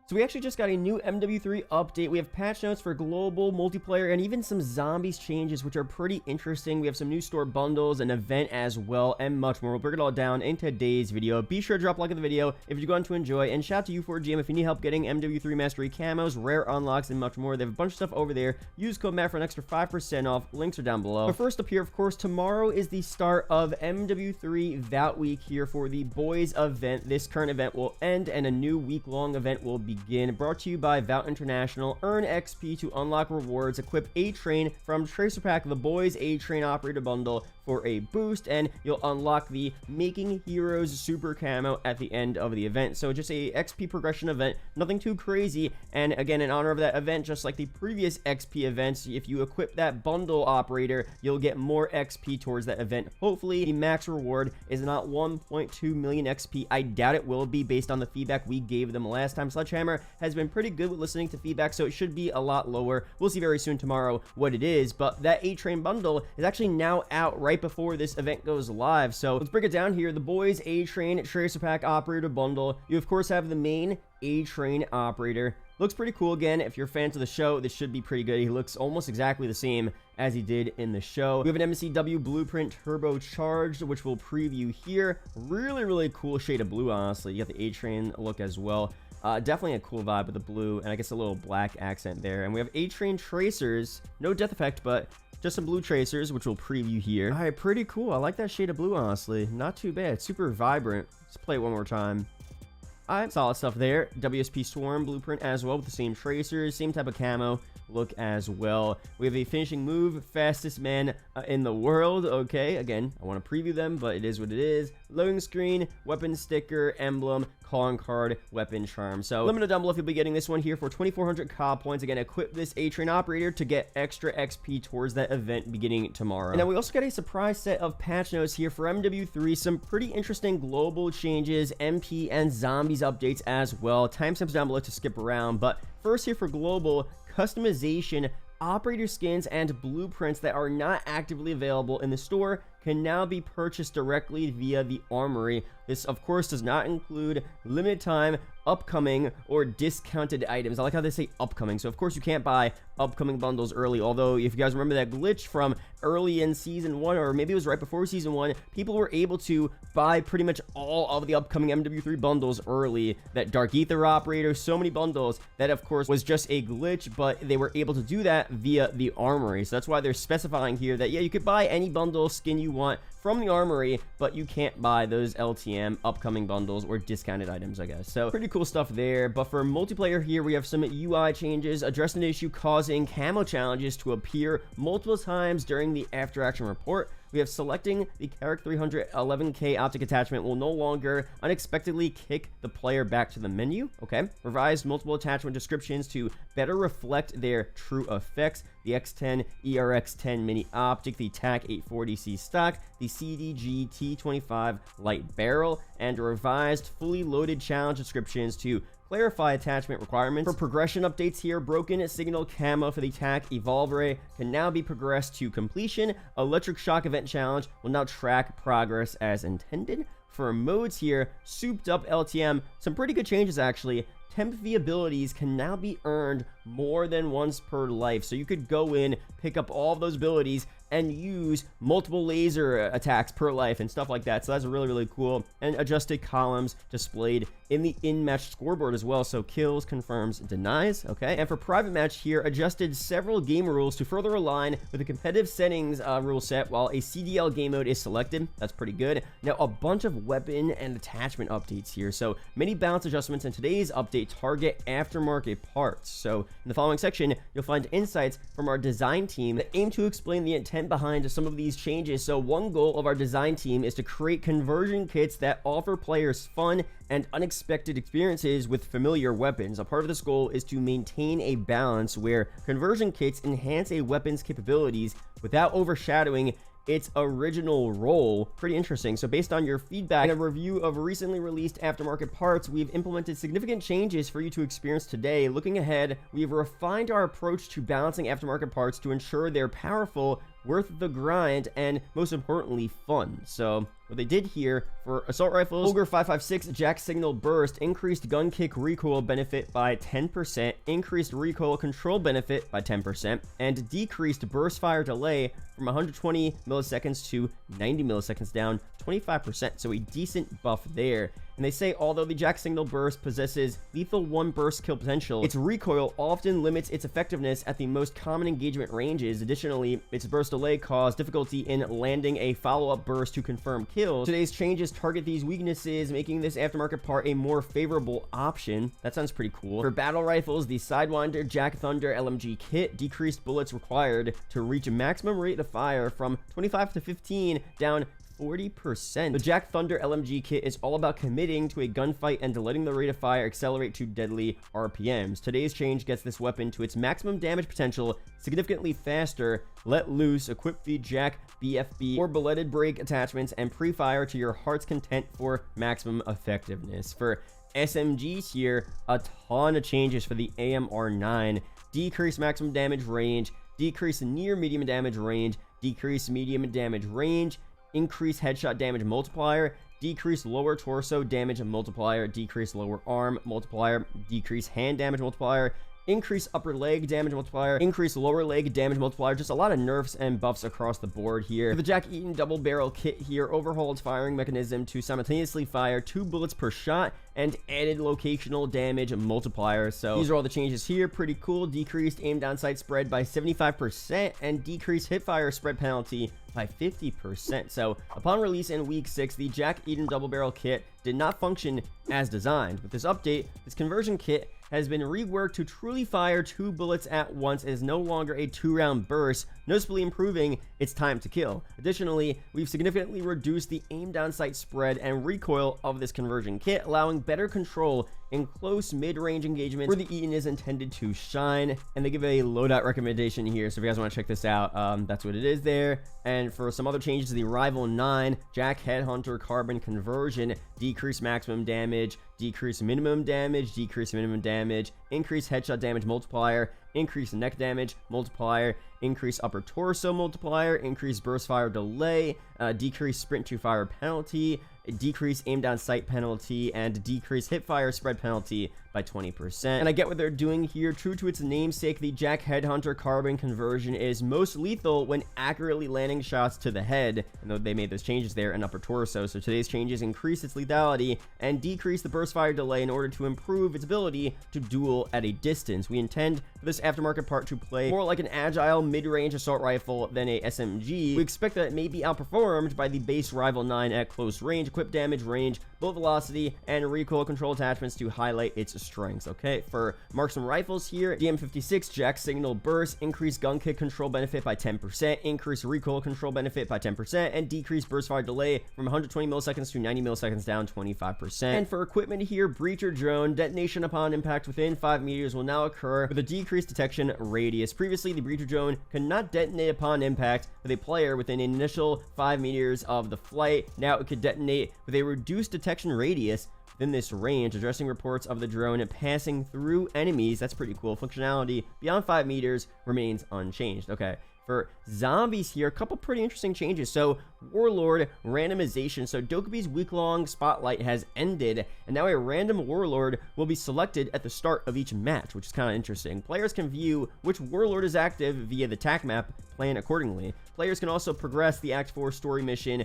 So we actually just got a new MW3 update. We have patch notes for global, multiplayer, and even some zombies changes, which are pretty interesting. We have some new store bundles, an event as well, and much more. We'll break it all down in today's video. Be sure to drop a like on the video if you're going to enjoy, and shout out to U4GM if you need help getting MW3 Mastery camos, rare unlocks, and much more. They have a bunch of stuff over there. Use code MATT for an extra 5% off. Links are down below. But first up here, of course, tomorrow is the start of MW3 Vout Week here for the Boys event. This current event will end, and a new week-long event will begin. Brought to you by Vout International. Earn XP to unlock rewards. Equip A-Train from Tracer Pack, the Boys A-Train Operator Bundle for a boost, and you'll unlock the Making Heroes Super Camo at the end of the event. So just a XP progression event, nothing too crazy. And again, in honor of that event, just like the previous XP events, if you equip that bundle operator, you'll get more XP towards that event. Hopefully, the max reward is not 1.2 million XP. I doubt it will be based on the feedback we gave them last time. Sledgehammer has been pretty good with listening to feedback, so it should be a lot lower. We'll see very soon tomorrow what it is, but that A-Train bundle is actually now out right before this event goes live. So let's break it down here. The Boys A-Train Tracer Pack Operator Bundle. You of course have the main A-Train operator. Looks pretty cool. Again, if you're fans of the show, this should be pretty good. He looks almost exactly the same as he did in the show. We have an MCW Blueprint Turbocharged, which we'll preview here. Really cool shade of blue, honestly. You got the A-Train look as well. Definitely a cool vibe with the blue, and I guess a little black accent there. And we have A-Train Tracers. No death effect, but just some blue tracers, which we'll preview here. All right, pretty cool. I like that shade of blue, honestly. Not too bad. Super vibrant. Let's play it one more time. Alright, solid stuff there. WSP Swarm Blueprint as well with the same tracers, same type of camo look as well. We have a finishing move, fastest man in the world. Okay, again, I want to preview them, but it is what it is. Loading screen, weapon sticker, emblem, calling card, weapon charm. So let me know down below if you'll be getting this one here for 2,400 COD points. Again, equip this A-Train operator to get extra XP towards that event beginning tomorrow. And now we also got a surprise set of patch notes here for MW3. Some pretty interesting global changes, MP and zombies updates as well. Timestamps down below to skip around, but first here for global, customization, operator skins, and blueprints that are not actively available in the store can now be purchased directly via the armory. This, of course, does not include limited time, upcoming, or discounted items. I like how they say upcoming. So, of course, you can't buy upcoming bundles early. Although, if you guys remember that glitch from early in Season 1, or maybe it was right before Season 1, people were able to buy pretty much all of the upcoming MW3 bundles early. That Dark Ether operator, so many bundles. That, of course, was just a glitch, but they were able to do that via the armory. So, that's why they're specifying here that, yeah, you could buy any bundle skin you want from the armory, but you can't buy those LTM upcoming bundles or discounted items, I guess. So pretty cool stuff there. But for multiplayer here, we have some UI changes, address an issue causing camo challenges to appear multiple times during the after action report. We have selecting the Carrick 311K optic attachment will no longer unexpectedly kick the player back to the menu. Okay. Revised multiple attachment descriptions to better reflect their true effects. The X10 ERX10 mini optic, the TAC 840C stock, the CDG T25 light barrel, and revised fully loaded challenge descriptions to clarify attachment requirements. For progression updates here, broken signal camo for the TAC Evolve can now be progressed to completion. Electric shock event challenge will now track progress as intended. For modes here, souped up LTM, some pretty good changes actually. Temp V abilities can now be earned more than once per life. So you could go in, pick up all of those abilities, and use multiple laser attacks per life and stuff like that. So that's really cool. And adjusted columns displayed in the in-match scoreboard as well. So kills, confirms, denies. Okay. And for private match here, adjusted several game rules to further align with the competitive settings rule set while a CDL game mode is selected. That's pretty good. Now a bunch of weapon and attachment updates here. So many balance adjustments in today's update target aftermarket parts. So in the following section, you'll find insights from our design team that aim to explain the intent behind some of these changes. So one goal of our design team is to create conversion kits that offer players fun and unexpected experiences with familiar weapons. A part of this goal is to maintain a balance where conversion kits enhance a weapon's capabilities without overshadowing its original role. Pretty interesting. So based on your feedback and a review of recently released aftermarket parts, we've implemented significant changes for you to experience today. Looking ahead, we've refined our approach to balancing aftermarket parts to ensure they're powerful worth the grind, and most importantly, fun. So what they did here for assault rifles, Ogre 5.56 Jack Signal Burst increased gun kick recoil benefit by 10%, increased recoil control benefit by 10%, and decreased burst fire delay from 120 milliseconds to 90 milliseconds, down 25%. So a decent buff there. And they say although the Jack Signal Burst possesses lethal 1 burst kill potential, its recoil often limits its effectiveness at the most common engagement ranges. Additionally, its burst delay caused difficulty in landing a follow-up burst to confirm kills. Today's changes target these weaknesses, making this aftermarket part a more favorable option. That sounds pretty cool. For battle rifles, the Sidewinder Jack Thunder LMG kit decreased bullets required to reach a maximum rate of fire from 25 to 15, down 40%. The Jack Thunder LMG kit is all about committing to a gunfight and letting the rate of fire accelerate to deadly RPMs. Today's change gets this weapon to its maximum damage potential significantly faster. Let loose, equip the Jack BFB or bulleted brake attachments, and pre-fire to your heart's content for maximum effectiveness. For SMGs here, a ton of changes for the AMR9. Decrease maximum damage range, decrease near medium damage range, decrease medium damage range, increase headshot damage multiplier, decrease lower torso damage multiplier, decrease lower arm multiplier, decrease hand damage multiplier, increase upper leg damage multiplier, increase lower leg damage multiplier. Just a lot of nerfs and buffs across the board here. For the Jack Eaton double barrel kit here, overhauled firing mechanism to simultaneously fire 2 bullets per shot, and added locational damage multiplier. So these are all the changes here. Pretty cool. Decreased aim down sight spread by 75% and decreased hip fire spread penalty by 50%. So upon release in week 6, the Jack Eaton double barrel kit did not function as designed. With this update, this conversion kit has been reworked to truly fire 2 bullets at once. It is no longer a 2-round burst, noticeably improving its time to kill. Additionally, we've significantly reduced the aim down sight spread and recoil of this conversion kit, allowing better control in close mid-range engagements where the Eaton is intended to shine. And they give a loadout recommendation here, so if you guys want to check this out, that's what it is there. And for some other changes, the Rival 9 Jack Headhunter Carbon Conversion, decrease maximum damage, decrease minimum damage, decrease minimum damage, increase headshot damage multiplier, increase neck damage multiplier, increase upper torso multiplier, increase burst fire delay, decrease sprint to fire penalty, decrease aim down sight penalty, and decrease hip fire spread penalty by 20%. And I get what they're doing here. True to its namesake, the Jack Headhunter Carbon Conversion is most lethal when accurately landing shots to the head, and though they made those changes there and upper torso. So today's changes increase its lethality and decrease the burst fire delay in order to improve its ability to duel at a distance. We intend for this aftermarket part to play more like an agile mid-range assault rifle than a SMG. We expect that it may be outperformed by the base Rival 9 at close range, equip damage range, bullet velocity, and recoil control attachments to highlight its strengths. Okay, for marksman rifles here, DM56 Jack Signal Burst, increase gun kick control benefit by 10%, increase recoil control benefit by 10%, and decrease burst fire delay from 120 milliseconds to 90 milliseconds, down 25%. And for equipment here, breacher drone, detonation upon impact within 5 meters will now occur with a decreased detection radius. Previously, the breacher drone could not detonate upon impact with a player within an initial 5 meters of the flight. Now it could detonate with a reduced detection radius within this range, addressing reports of the drone passing through enemies. That's pretty cool. Functionality beyond 5 meters remains unchanged. Okay, for zombies here, a couple pretty interesting changes. So Warlord randomization. So Dokubi's week-long spotlight has ended, and now a random Warlord will be selected at the start of each match, which is kind of interesting. Players can view which Warlord is active via the TAC map, plan accordingly. Players can also progress the Act 4 story mission,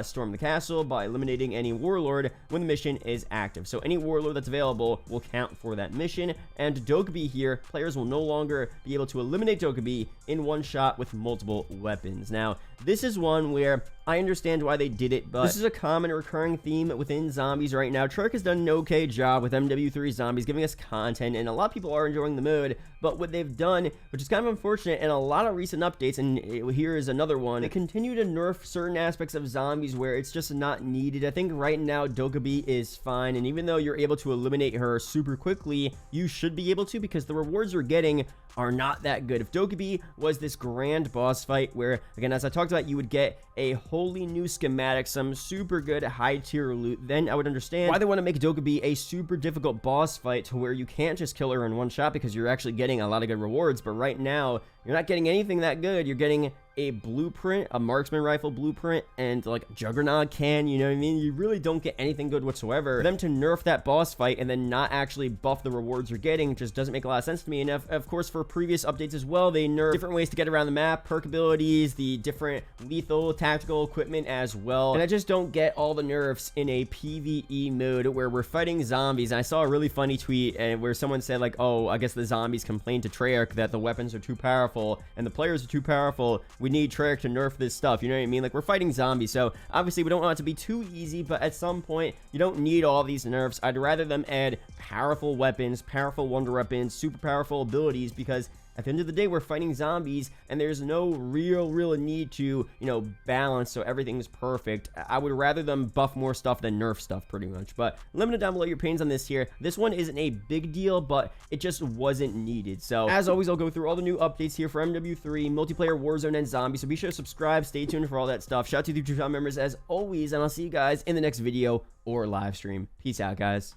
Storm the Castle, by eliminating any Warlord when the mission is active. So any Warlord that's available will count for that mission. And Dokubi here, players will no longer be able to eliminate Dokubi in one shot with multiple weapons. Now, this is one where I understand why they did it, but this is a common recurring theme within zombies right now. Treyarch has done an okay job with MW3 Zombies, giving us content, and a lot of people are enjoying the mode, but what they've done, which is kind of unfortunate, and a lot of recent updates, and here is another one, they continue to nerf certain aspects of zombies where it's just not needed. I think right now Dokubi is fine, and even though you're able to eliminate her super quickly, you should be able to, because the rewards you're getting are not that good. If Dokubi was this grand boss fight where, again, as I talked about, you would get a wholly new schematic, some super good high tier loot, then I would understand why they want to make Dokubi a super difficult boss fight to where you can't just kill her in one shot because you're actually getting a lot of good rewards. But right now, you're not getting anything that good. You're getting a blueprint, a marksman rifle blueprint, and like juggernaut can, you know what I mean? You really don't get anything good whatsoever. For them to nerf that boss fight and then not actually buff the rewards you're getting just doesn't make a lot of sense to me. And of course, for previous updates as well, they nerf different ways to get around the map, perk abilities, the different lethal tactical equipment as well. And I just don't get all the nerfs in a PvE mode where we're fighting zombies. And I saw a really funny tweet and where someone said like, oh, I guess the zombies complained to Treyarch that the weapons are too powerful and the players are too powerful. We need Treyarch to nerf this stuff. You know what I mean? Like, we're fighting zombies, so obviously we don't want it to be too easy, but at some point you don't need all these nerfs. I'd rather them add powerful weapons, powerful wonder weapons, super powerful abilities, because at the end of the day, we're fighting zombies, and there's no real need to, you know, balance so everything's perfect. I would rather them buff more stuff than nerf stuff, pretty much. But let me know down below your opinions on this here. This one isn't a big deal, but it just wasn't needed. So, as always, I'll go through all the new updates here for MW3, multiplayer, Warzone, and Zombies. So be sure to subscribe, stay tuned for all that stuff. Shout out to the YouTube channel members as always, and I'll see you guys in the next video or live stream. Peace out, guys.